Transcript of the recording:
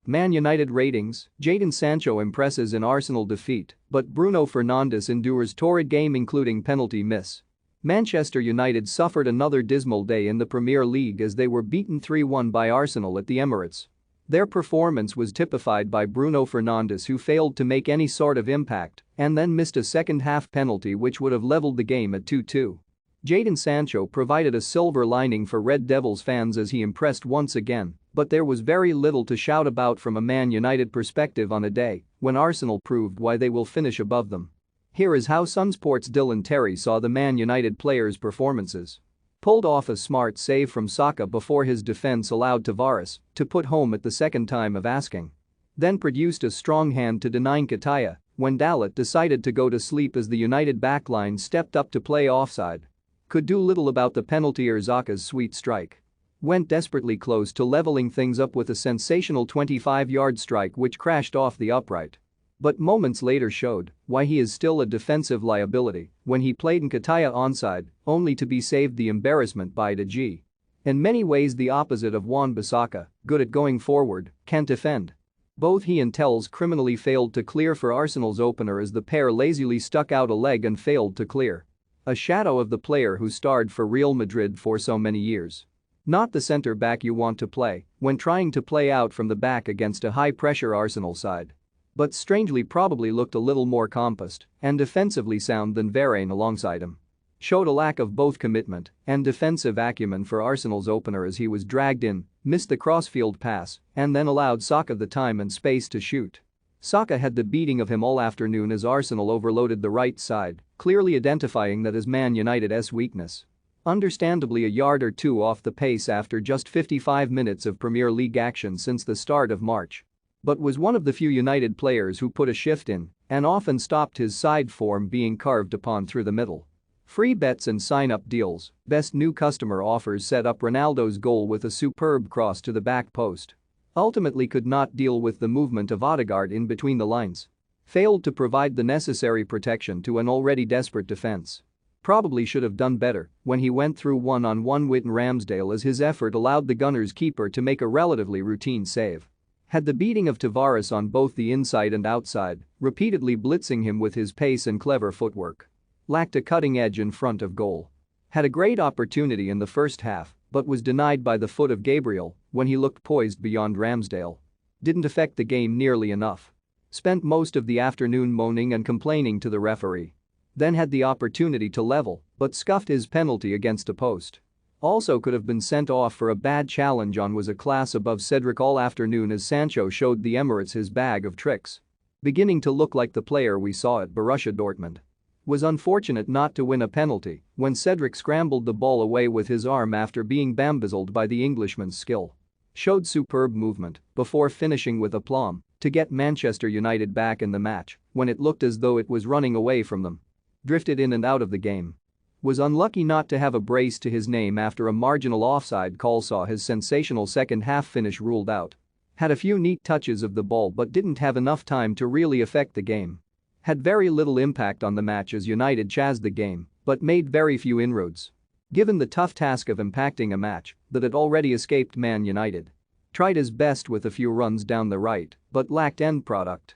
Man United ratings: Jadon Sancho impresses in Arsenal defeat, but Bruno Fernandes endures torrid game including penalty miss. Manchester United suffered another dismal day in the Premier League as they were beaten 3-1 by Arsenal at the Emirates. Their performance was typified by Bruno Fernandes, who failed to make any sort of impact and then missed a second-half penalty which would have leveled the game at 2-2. Jadon Sancho provided a silver lining for Red Devils fans as he impressed once again, but there was very little to shout about from a Man United perspective on a day when Arsenal proved why they will finish above them. Here is how Sunsport's Dylan Terry saw the Man United players' performances. Pulled off a smart save from Saka before his defense allowed Tavares to put home at the second time of asking. Then produced a strong hand to deny Nketiah when Dalot decided to go to sleep as the United backline stepped up to play offside. Could do little about the penalty or Xhaka's sweet strike. Went desperately close to leveling things up with a sensational 25-yard strike which crashed off the upright. But moments later showed why he is still a defensive liability when he played Nketiah onside, only to be saved the embarrassment by De Gea. In many ways the opposite of Wan-Bissaka, good at going forward, can't defend. Both he and Telles criminally failed to clear for Arsenal's opener as the pair lazily stuck out a leg and failed to clear. A shadow of the player who starred for Real Madrid for so many years. Not the centre-back you want to play when trying to play out from the back against a high-pressure Arsenal side. But strangely probably looked a little more compassed and defensively sound than Varane alongside him. Showed a lack of both commitment and defensive acumen for Arsenal's opener as he was dragged in, missed the crossfield pass, and then allowed Saka the time and space to shoot. Saka had the beating of him all afternoon as Arsenal overloaded the right side, clearly identifying that as Man United's weakness. Understandably a yard or two off the pace after just 55 minutes of Premier League action since the start of March. But was one of the few United players who put a shift in and often stopped his side form being carved upon through the middle. Free bets and sign-up deals, best new customer offers set up Ronaldo's goal with a superb cross to the back post. Ultimately could not deal with the movement of Odegaard in between the lines. Failed to provide the necessary protection to an already desperate defense. Probably should have done better when he went through one-on-one with Ramsdale as his effort allowed the Gunners' keeper to make a relatively routine save. Had the beating of Tavares on both the inside and outside, repeatedly blitzing him with his pace and clever footwork. Lacked a cutting edge in front of goal. Had a great opportunity in the first half, but was denied by the foot of Gabriel when he looked poised beyond Ramsdale. Didn't affect the game nearly enough. Spent most of the afternoon moaning and complaining to the referee. Then had the opportunity to level, but scuffed his penalty against a post. Also could have been sent off for a bad challenge on was a class above Cedric all afternoon as Sancho showed the Emirates his bag of tricks. Beginning to look like the player we saw at Borussia Dortmund. Was unfortunate not to win a penalty when Cedric scrambled the ball away with his arm after being bamboozled by the Englishman's skill. Showed superb movement before finishing with aplomb to get Manchester United back in the match when it looked as though it was running away from them. Drifted in and out of the game. Was unlucky not to have a brace to his name after a marginal offside call saw his sensational second-half finish ruled out. Had a few neat touches of the ball but didn't have enough time to really affect the game. Had very little impact on the match as United chased the game but made very few inroads. Given the tough task of impacting a match that had already escaped Man United. Tried his best with a few runs down the right but lacked end product.